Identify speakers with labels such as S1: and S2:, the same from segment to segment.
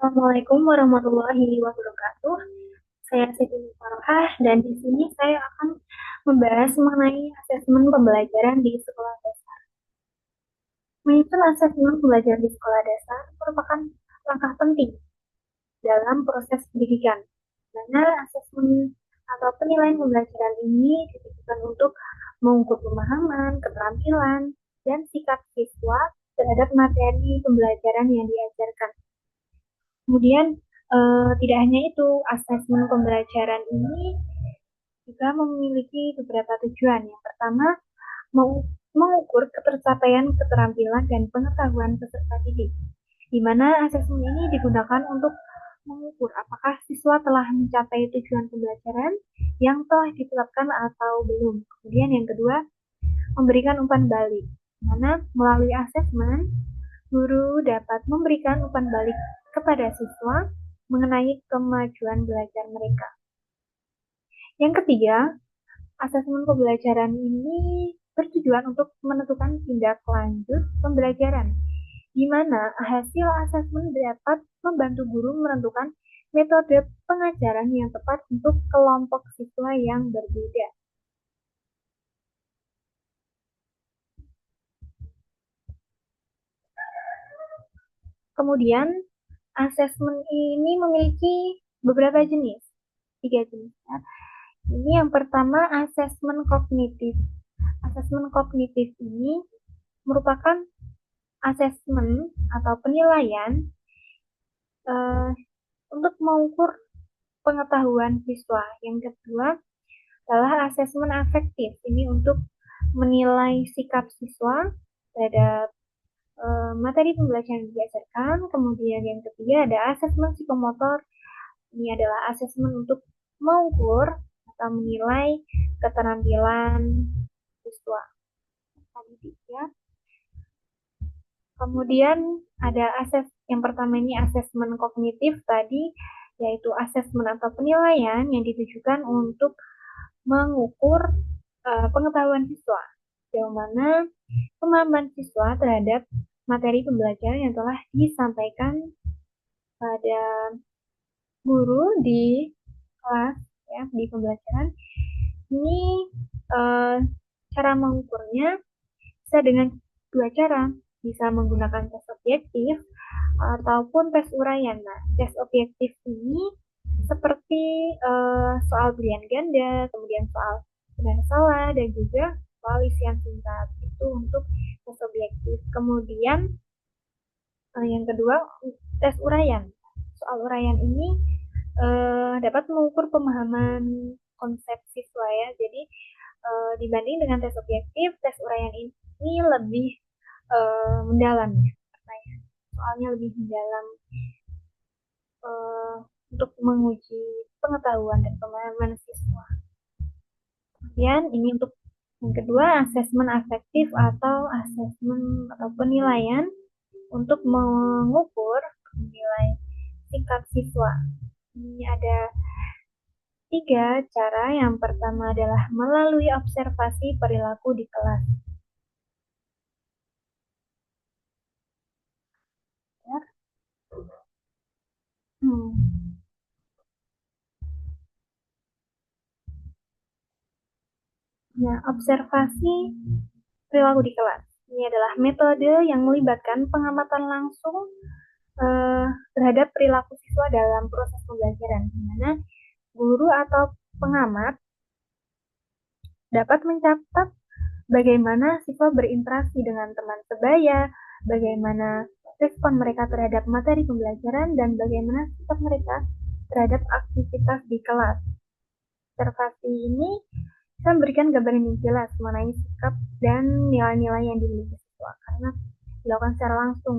S1: Assalamualaikum warahmatullahi wabarakatuh. Saya Siti Farhah dan di sini saya akan membahas mengenai asesmen pembelajaran di sekolah dasar. Menyusun asesmen pembelajaran di sekolah dasar merupakan langkah penting dalam proses pendidikan, mana asesmen atau penilaian pembelajaran ini ditujukan untuk mengukur pemahaman, keterampilan, dan sikap siswa terhadap materi pembelajaran yang diajarkan. Kemudian tidak hanya itu, asesmen pembelajaran ini juga memiliki beberapa tujuan. Yang pertama, mengukur ketercapaian keterampilan dan pengetahuan peserta didik, di mana asesmen ini digunakan untuk mengukur apakah siswa telah mencapai tujuan pembelajaran yang telah ditetapkan atau belum. Kemudian yang kedua, memberikan umpan balik, di mana melalui asesmen guru dapat memberikan umpan balik kepada siswa mengenai kemajuan belajar mereka. Yang ketiga, asesmen pembelajaran ini bertujuan untuk menentukan tindak lanjut pembelajaran, di mana hasil asesmen dapat membantu guru menentukan metode pengajaran yang tepat untuk kelompok siswa yang berbeda. Kemudian, asesmen ini memiliki beberapa jenis, 3 jenis. Ya. Ini yang pertama, asesmen kognitif. Asesmen kognitif ini merupakan asesmen atau penilaian uh, untuk mengukur pengetahuan siswa. Yang kedua adalah asesmen afektif. Ini untuk menilai sikap siswa terhadap materi pembelajaran yang diajarkan. Kemudian yang ketiga ada asesmen psikomotor. Ini adalah asesmen untuk mengukur atau menilai keterampilan siswa. Ya. Kemudian ada yang pertama ini asesmen kognitif tadi, yaitu asesmen atau penilaian yang ditujukan untuk mengukur pengetahuan siswa, sejauh mana pemahaman siswa terhadap materi pembelajaran yang telah disampaikan pada guru di kelas, ya, di pembelajaran. Ini cara mengukurnya bisa dengan 2 cara, bisa menggunakan tes objektif ataupun tes uraian. Nah, tes objektif ini seperti soal pilihan ganda, kemudian soal benar salah, dan juga soal isian singkat. Itu untuk tes objektif. Kemudian yang kedua, tes uraian. Soal uraian ini dapat mengukur pemahaman konsep siswa, ya. Jadi dibanding dengan tes objektif, tes uraian ini lebih mendalam, ya. Soalnya lebih mendalam uh, untuk menguji pengetahuan dan pemahaman siswa. Kemudian ini untuk yang kedua, asesmen afektif atau asesmen atau penilaian untuk mengukur menilai sikap siswa. Ini ada 3 cara. Yang pertama adalah melalui observasi perilaku di kelas. Ya. Nah, observasi perilaku di kelas. Ini adalah metode yang melibatkan pengamatan langsung terhadap perilaku siswa dalam proses pembelajaran, di mana guru atau pengamat dapat mencatat bagaimana siswa berinteraksi dengan teman sebaya, bagaimana respon mereka terhadap materi pembelajaran, dan bagaimana sikap mereka terhadap aktivitas di kelas. Observasi ini bisa memberikan gambaran yang jelas mengenai sikap dan nilai-nilai yang dimiliki siswa karena dilakukan secara langsung.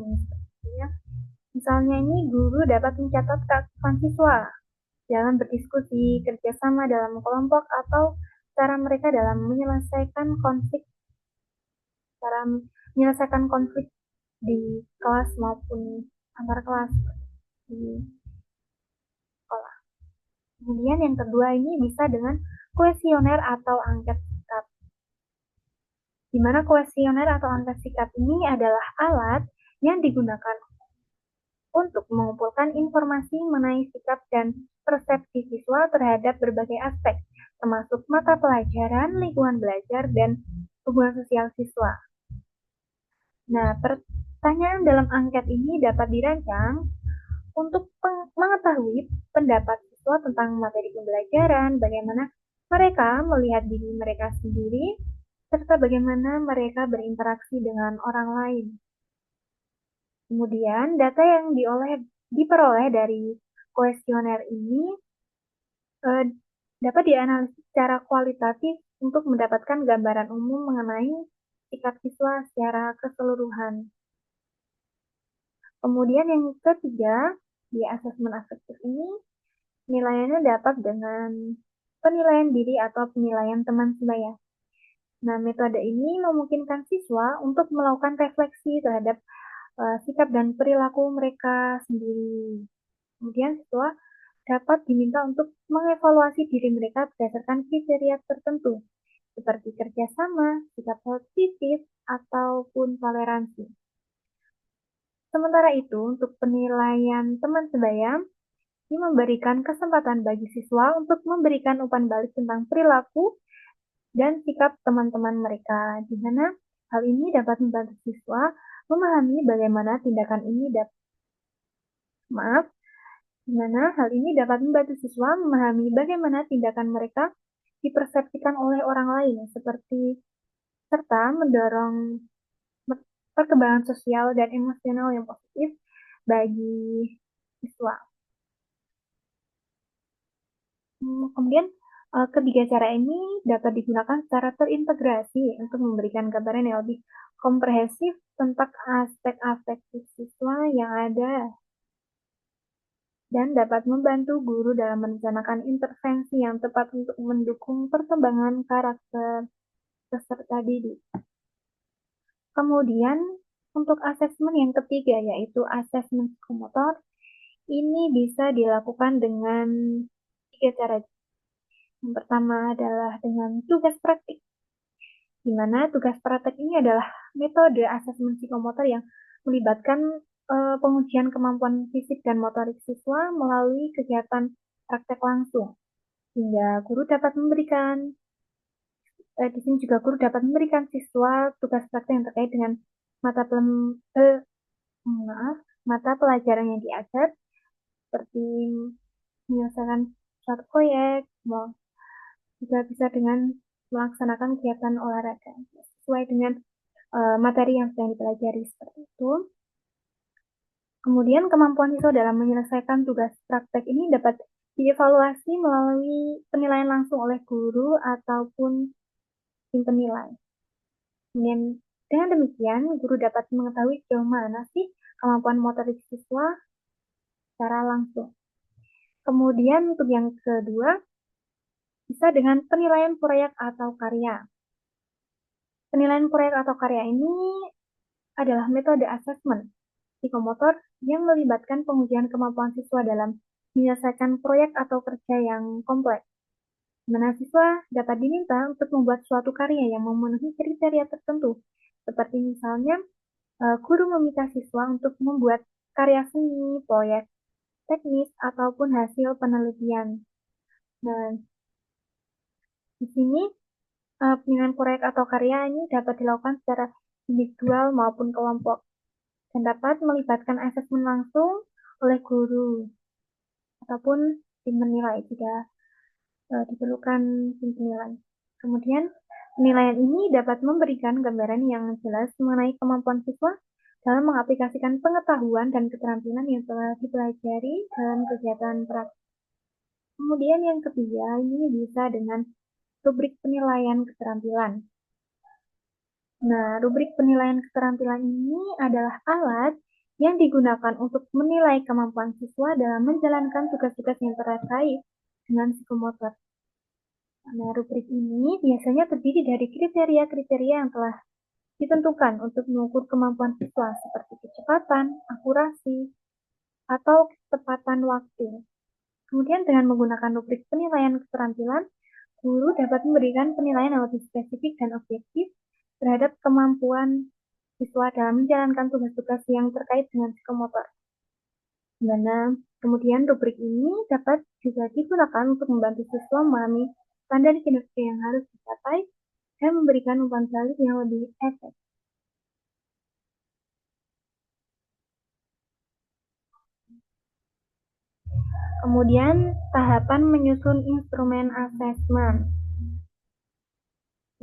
S1: Ya. Misalnya ini guru dapat mencatat keaktifan siswa dalam berdiskusi, kerjasama dalam kelompok, atau cara mereka dalam menyelesaikan konflik di kelas maupun antar kelas di sekolah. Kemudian yang kedua ini bisa dengan kuesioner atau angket sikap. Di mana kuesioner atau angket sikap ini adalah alat yang digunakan untuk mengumpulkan informasi mengenai sikap dan persepsi siswa terhadap berbagai aspek, termasuk mata pelajaran, lingkungan belajar, dan hubungan sosial siswa. Nah, pertanyaan dalam angket ini dapat dirancang untuk mengetahui pendapat siswa tentang materi pembelajaran, bagaimana mereka melihat diri mereka sendiri, serta bagaimana mereka berinteraksi dengan orang lain. Kemudian, data yang diperoleh dari kuesioner ini dapat dianalisis secara kualitatif untuk mendapatkan gambaran umum mengenai sikap siswa secara keseluruhan. Kemudian yang ketiga, di asesmen afektif ini, nilainya dapat dengan penilaian diri atau penilaian teman sebaya. Nah, metode ini memungkinkan siswa untuk melakukan refleksi terhadap sikap dan perilaku mereka sendiri. Kemudian siswa dapat diminta untuk mengevaluasi diri mereka berdasarkan kriteria tertentu, seperti kerjasama, sikap positif, ataupun toleransi. Sementara itu, untuk penilaian teman sebaya, ini memberikan kesempatan bagi siswa untuk memberikan umpan balik tentang perilaku dan sikap teman-teman mereka, di mana hal ini dapat membantu siswa memahami bagaimana tindakan ini dapat membantu siswa memahami bagaimana tindakan mereka dipersepsikan oleh orang lain, serta mendorong perkembangan sosial dan emosional yang positif bagi siswa. Kemudian ketiga cara ini dapat digunakan secara terintegrasi untuk memberikan gambaran yang lebih komprehensif tentang aspek afektif siswa yang ada dan dapat membantu guru dalam merencanakan intervensi yang tepat untuk mendukung perkembangan karakter peserta didik. Kemudian untuk asesmen yang ketiga yaitu asesmen psikomotor, ini bisa dilakukan dengan 3 cara. Yang pertama adalah dengan tugas praktik, di mana tugas praktik ini adalah metode asesmen psikomotor yang melibatkan pengujian kemampuan fisik dan motorik siswa melalui kegiatan praktek langsung, sehingga di sini juga guru dapat memberikan siswa tugas praktek yang terkait dengan mata pelajaran yang diajar, seperti menyelesaikan suatu proyek, juga bisa dengan melaksanakan kegiatan olahraga sesuai dengan materi yang sedang dipelajari seperti itu. Kemudian kemampuan siswa dalam menyelesaikan tugas praktek ini dapat dievaluasi melalui penilaian langsung oleh guru ataupun tim penilai. Kemudian dengan demikian guru dapat mengetahui sejauh mana sih kemampuan motorik siswa secara langsung. Kemudian untuk yang kedua, bisa dengan penilaian proyek atau karya. Penilaian proyek atau karya ini adalah metode asesmen psikomotor yang melibatkan pengujian kemampuan siswa dalam menyelesaikan proyek atau kerja yang kompleks. Di mana siswa dapat diminta untuk membuat suatu karya yang memenuhi kriteria tertentu, seperti misalnya guru meminta siswa untuk membuat karya seni, proyek teknis, ataupun hasil penelitian. Nah, di sini penilaian proyek atau karya ini dapat dilakukan secara individual maupun kelompok dan dapat melibatkan asesmen langsung oleh guru ataupun tim penilai jika diperlukan tim penilai. Kemudian penilaian ini dapat memberikan gambaran yang jelas mengenai kemampuan siswa dalam mengaplikasikan pengetahuan dan keterampilan yang telah dipelajari dalam kegiatan praktik. Kemudian yang ketiga ini bisa dengan rubrik penilaian keterampilan. Nah, rubrik penilaian keterampilan ini adalah alat yang digunakan untuk menilai kemampuan siswa dalam menjalankan tugas-tugas yang terkait dengan psikomotor. Nah, rubrik ini biasanya terdiri dari kriteria-kriteria yang telah ditentukan untuk mengukur kemampuan siswa seperti kecepatan, akurasi, atau ketepatan waktu. Kemudian dengan menggunakan rubrik penilaian keterampilan, guru dapat memberikan penilaian yang lebih spesifik dan objektif terhadap kemampuan siswa dalam menjalankan tugas-tugas yang terkait dengan psikomotor. Dimana kemudian rubrik ini dapat juga digunakan untuk membantu siswa memahami standar kinerja yang harus dicapai dan memberikan umpan balik yang lebih efektif. Kemudian tahapan menyusun instrumen asesmen.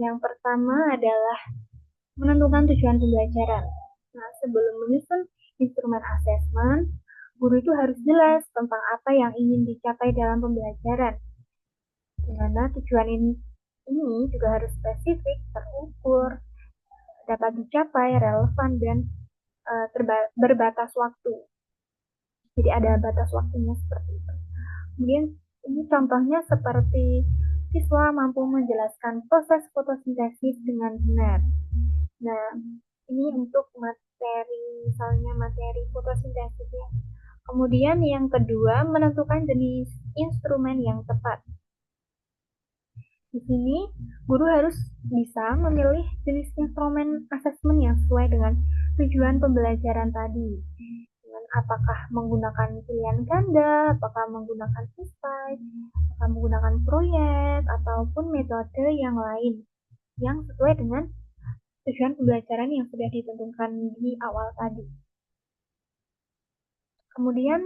S1: Yang pertama adalah menentukan tujuan pembelajaran. Nah, sebelum menyusun instrumen asesmen, guru itu harus jelas tentang apa yang ingin dicapai dalam pembelajaran. Di mana tujuan ini juga harus spesifik, terukur, dapat dicapai, relevan, dan berbatas waktu. Jadi ada batas waktunya seperti itu. Kemudian ini contohnya seperti siswa mampu menjelaskan proses fotosintesis dengan benar. Nah, ini untuk materi, misalnya materi fotosintesis ya. Kemudian yang kedua, menentukan jenis instrumen yang tepat. Di sini, guru harus bisa memilih jenis instrumen asesmen yang sesuai dengan tujuan pembelajaran tadi. Dengan apakah menggunakan pilihan ganda, apakah menggunakan esai, apakah menggunakan proyek, ataupun metode yang lain yang sesuai dengan tujuan pembelajaran yang sudah ditentukan di awal tadi. Kemudian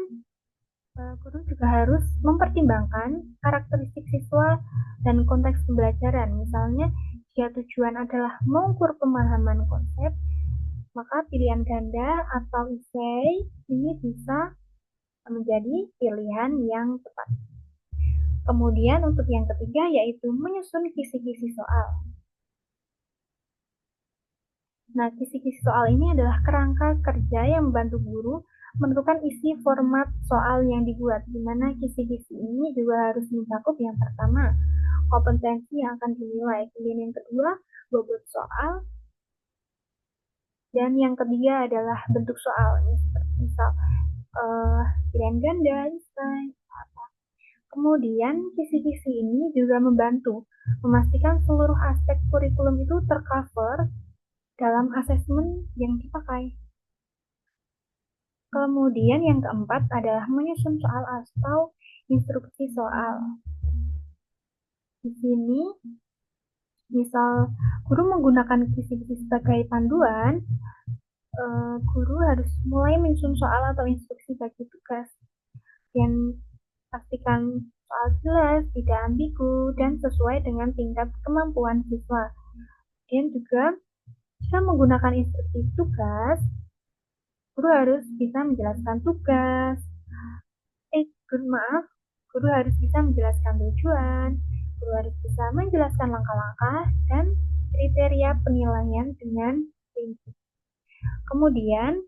S1: guru juga harus mempertimbangkan karakteristik siswa dan konteks pembelajaran. Misalnya, jika tujuan adalah mengukur pemahaman konsep, maka pilihan ganda atau esai ini bisa menjadi pilihan yang tepat. Kemudian untuk yang ketiga yaitu menyusun kisi-kisi soal. Nah, kisi-kisi soal ini adalah kerangka kerja yang membantu guru menentukan isi format soal yang dibuat, di mana kisi-kisi ini juga harus mencakup yang pertama, kompetensi yang akan dinilai, kemudian yang kedua, bobot soal, dan yang ketiga adalah bentuk soal, misal pilihan ganda, esai, apa. Kemudian kisi-kisi ini juga membantu memastikan seluruh aspek kurikulum itu tercover dalam asesmen yang dipakai. Kemudian yang keempat adalah menyusun soal atau instruksi soal. Di sini, misal guru menggunakan kisi-kisi sebagai panduan, guru harus mulai menyusun soal atau instruksi bagi tugas. Dan pastikan soal jelas, tidak ambigu, dan sesuai dengan tingkat kemampuan siswa. Dan juga, jika menggunakan instruksi tugas, guru harus bisa menjelaskan tugas. Guru harus bisa menjelaskan tujuan, guru harus bisa menjelaskan langkah-langkah dan kriteria penilaian dengan rinci. Kemudian,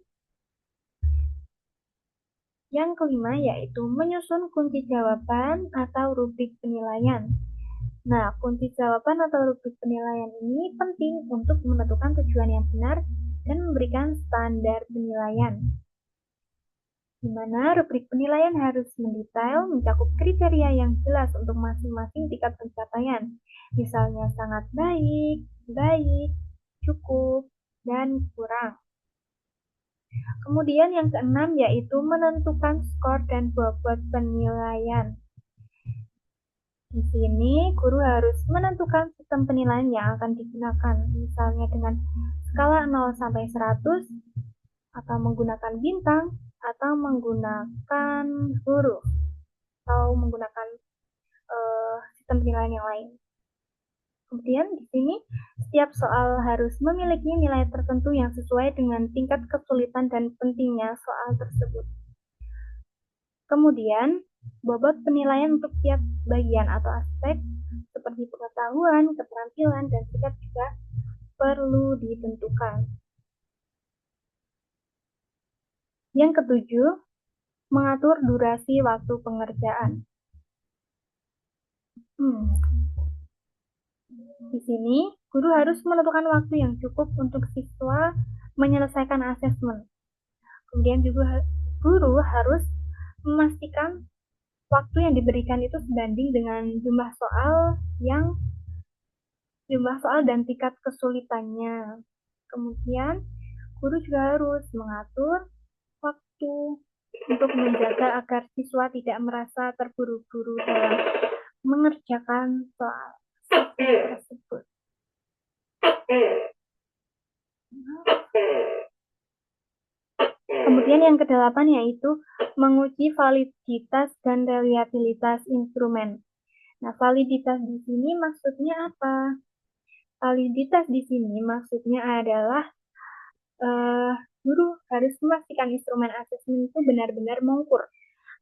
S1: yang kelima yaitu menyusun kunci jawaban atau rubrik penilaian. Nah, kunci jawaban atau rubrik penilaian ini penting untuk menentukan tujuan yang benar dan memberikan standar penilaian. Di mana rubrik penilaian harus mendetail, mencakup kriteria yang jelas untuk masing-masing tingkat pencapaian. Misalnya sangat baik, baik, cukup, dan kurang. Kemudian yang keenam yaitu menentukan skor dan bobot penilaian. Di sini, guru harus menentukan sistem penilaian yang akan digunakan, misalnya dengan skala 0 sampai 100, atau menggunakan bintang, atau menggunakan huruf, atau menggunakan sistem penilaian yang lain. Kemudian di sini, setiap soal harus memiliki nilai tertentu yang sesuai dengan tingkat kesulitan dan pentingnya soal tersebut. Kemudian, bobot penilaian untuk tiap bagian atau aspek seperti pengetahuan, keterampilan, dan sikap juga perlu ditentukan. Yang ketujuh, mengatur durasi waktu pengerjaan. Di sini, guru harus menentukan waktu yang cukup untuk siswa menyelesaikan asesmen. Kemudian juga guru harus memastikan waktu yang diberikan itu sebanding dengan jumlah soal dan tingkat kesulitannya. Kemudian, guru juga harus mengatur waktu untuk menjaga agar siswa tidak merasa terburu-buru dalam mengerjakan soal tersebut. Kemudian yang kedelapan yaitu menguji validitas dan reliabilitas instrumen. Nah, validitas di sini maksudnya apa? Validitas di sini maksudnya adalah guru harus memastikan instrumen asesmen itu benar-benar mengukur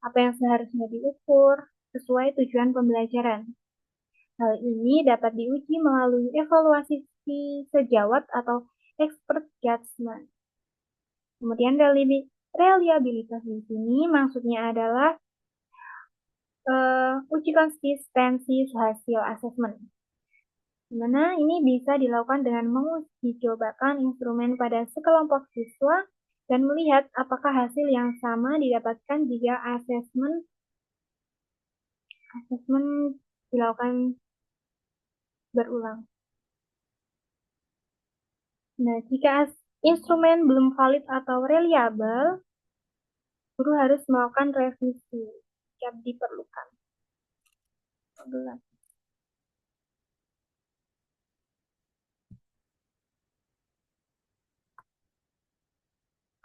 S1: apa yang seharusnya diukur sesuai tujuan pembelajaran. Hal ini dapat diuji melalui evaluasi sejawat atau expert judgment. Kemudian reliabilitas di sini maksudnya adalah uji konsistensi hasil asesmen. Dimana ini bisa dilakukan dengan menguji cobakan instrumen pada sekelompok siswa dan melihat apakah hasil yang sama didapatkan jika asesmen dilakukan berulang. Nah, jika instrumen belum valid atau reliable, guru harus melakukan revisi jika diperlukan.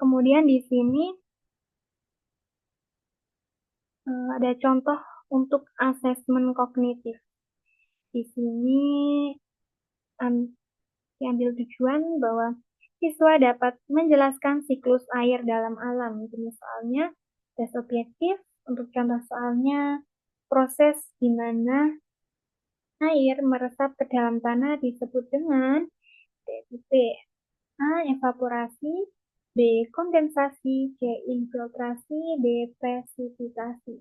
S1: Kemudian di sini ada contoh untuk asesmen kognitif. Di sini diambil tujuan bahwa siswa dapat menjelaskan siklus air dalam alam. Jenis soalnya tes objektif. Untuk contoh soalnya, proses di mana air meresap ke dalam tanah disebut dengan DIP. A. Evaporasi, B. Kondensasi, C. Infiltrasi, D. Presipitasi.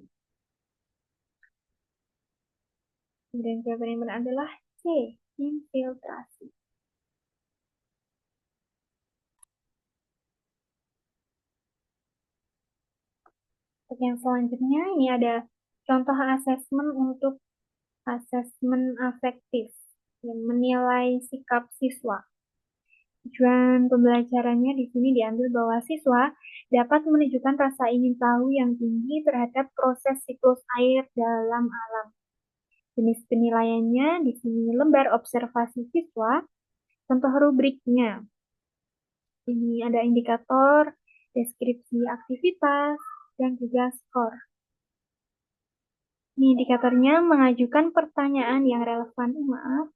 S1: Kemudian jawaban yang benar adalah C. Infiltrasi. Untuk yang selanjutnya, ini ada contoh asesmen untuk asesmen afektif yang menilai sikap siswa. Tujuan pembelajarannya di sini diambil bahwa siswa dapat menunjukkan rasa ingin tahu yang tinggi terhadap proses siklus air dalam alam. Jenis penilaiannya di sini lembar observasi siswa, contoh rubriknya. Ini ada indikator, deskripsi aktivitas, dan juga skor. Ini indikatornya mengajukan pertanyaan yang relevan. Maaf.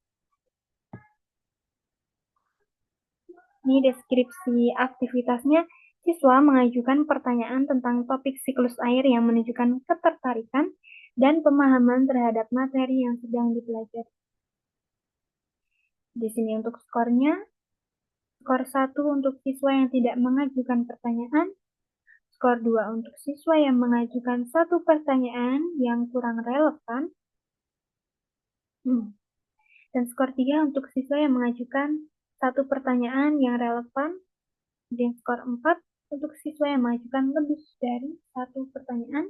S1: Ini deskripsi aktivitasnya, siswa mengajukan pertanyaan tentang topik siklus air yang menunjukkan ketertarikan dan pemahaman terhadap materi yang sedang dipelajari. Di sini untuk skornya, skor 1 untuk siswa yang tidak mengajukan pertanyaan, skor 2 untuk siswa yang mengajukan satu pertanyaan yang kurang relevan, dan skor 3 untuk siswa yang mengajukan satu pertanyaan yang relevan, dan skor 4 untuk siswa yang mengajukan lebih dari satu pertanyaan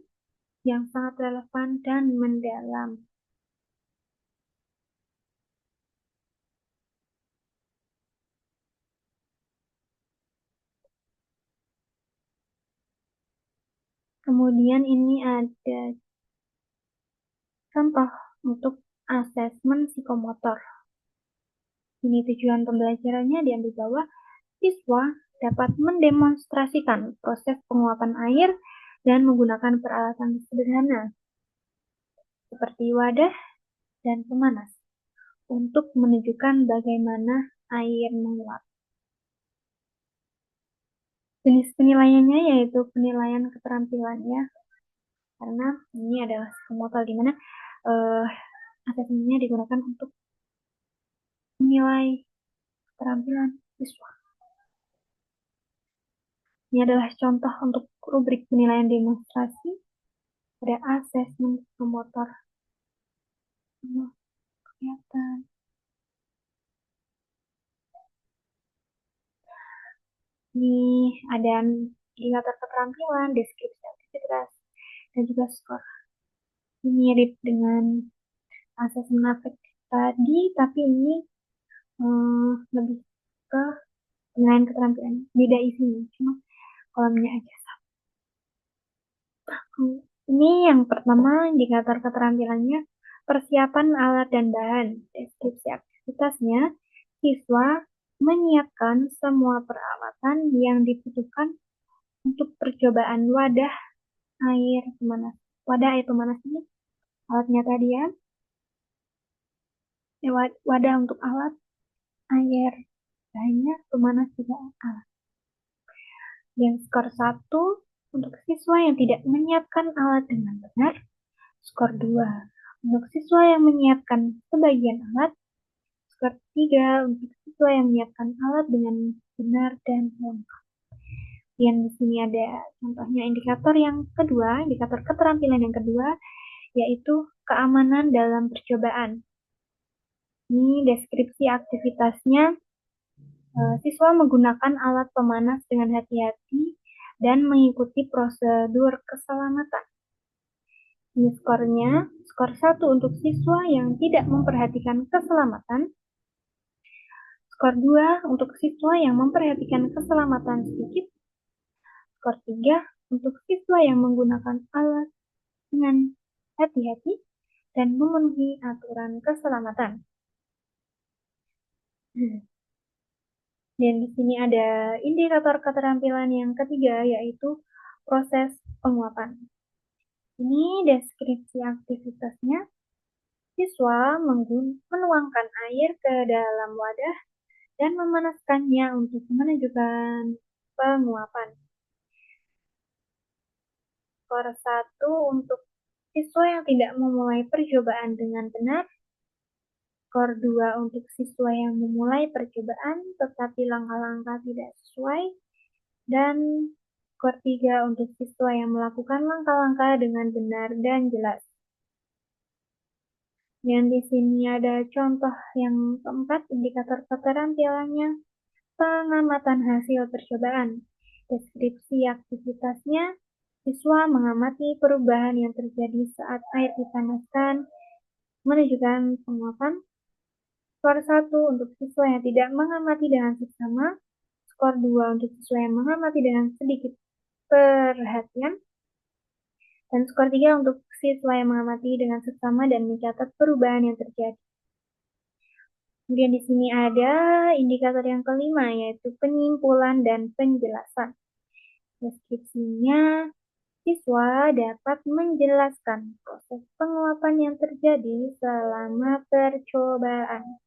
S1: yang sangat relevan dan mendalam. Kemudian ini ada contoh untuk asesmen psikomotor. Ini tujuan pembelajarannya diambil bahwa siswa dapat mendemonstrasikan proses penguapan air dan menggunakan peralatan sederhana seperti wadah dan pemanas untuk menunjukkan bagaimana air menguap. Jenis penilaiannya yaitu penilaian keterampilan ya, karena ini adalah psikomotor di mana asesmennya digunakan untuk menilai keterampilan siswa. Ini adalah contoh untuk rubrik penilaian demonstrasi. Ada asesmen psikomotor. Kelihatan. Ini ada indikator keterampilan, deskripsi aktivitas, dan juga skor. Ini mirip dengan asesmen afektif tadi, tapi ini lebih ke penilaian keterampilan. Beda isinya, cuma kolomnya aja sama. Ini yang pertama, indikator keterampilannya, persiapan alat dan bahan. Deskripsi aktivitasnya, siswa menyiapkan semua peralatan yang dibutuhkan untuk percobaan air pemanas. Wadah air pemanas ini alatnya tadi ya. Wadah untuk alat air, bahannya pemanas juga alat. Yang skor 1 untuk siswa yang tidak menyiapkan alat dengan benar, skor 2 untuk siswa yang menyiapkan sebagian alat, skor 3 untuk siswa yang menyiapkan alat dengan benar dan lengkap. Dan di sini ada contohnya indikator yang kedua, indikator keterampilan yang kedua, yaitu keamanan dalam percobaan. Ini deskripsi aktivitasnya, siswa menggunakan alat pemanas dengan hati-hati dan mengikuti prosedur keselamatan. Ini skornya, skor 1 untuk siswa yang tidak memperhatikan keselamatan, skor 2 untuk siswa yang memperhatikan keselamatan sedikit, skor 3 untuk siswa yang menggunakan alat dengan hati-hati dan memenuhi aturan keselamatan. Dan di sini ada indikator keterampilan yang ketiga, yaitu proses penguapan. Ini deskripsi aktivitasnya. Siswa menuangkan air ke dalam wadah dan memanaskannya untuk menunjukkan penguapan. Skor 1 untuk siswa yang tidak memulai percobaan dengan benar. Skor 2 untuk siswa yang memulai percobaan tetapi langkah-langkah tidak sesuai. Dan skor 3 untuk siswa yang melakukan langkah-langkah dengan benar dan jelas. Dan di sini ada contoh yang keempat, indikator keterampilannya, pengamatan hasil percobaan. Deskripsi aktivitasnya, siswa mengamati perubahan yang terjadi saat air dipanaskan, menunjukkan penguapan. Skor 1 untuk siswa yang tidak mengamati dengan seksama, skor 2 untuk siswa yang mengamati dengan sedikit perhatian, dan skor 3 untuk siswa yang mengamati dengan seksama dan mencatat perubahan yang terjadi. Kemudian di sini ada indikator yang kelima, yaitu penyimpulan dan penjelasan. Deskripsinya, siswa dapat menjelaskan proses penguapan yang terjadi selama percobaan.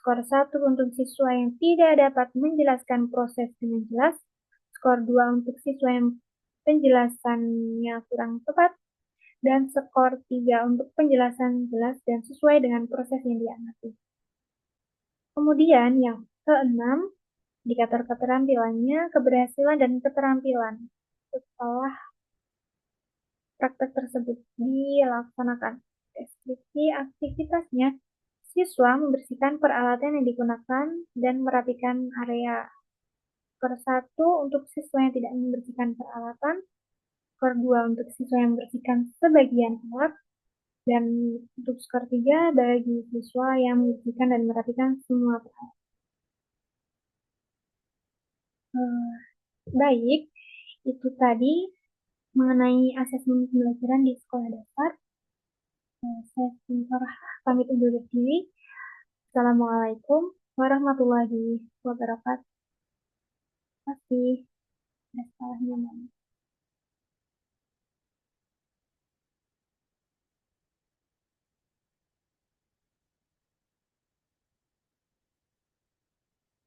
S1: Skor 1 untuk siswa yang tidak dapat menjelaskan proses dengan jelas, skor 2 untuk siswa yang penjelasannya kurang tepat, dan skor 3 untuk penjelasan jelas dan sesuai dengan proses yang diamati. Kemudian yang keenam, indikator keterampilannya, keberhasilan dan keterampilan setelah praktek tersebut dilaksanakan. Deskripsi aktivitasnya, siswa membersihkan peralatan yang digunakan dan merapikan area. Skor 1 untuk siswa yang tidak membersihkan peralatan, skor 2 untuk siswa yang membersihkan sebagian alat, dan untuk skor 3 bagi siswa yang membersihkan dan merapikan semua peralatan. Baik, itu tadi mengenai asesmen pembelajaran di sekolah dasar. Saya Sintora pamit undur diri. Assalamualaikum warahmatullahi wabarakatuh. Terima kasih. Ada salahnya,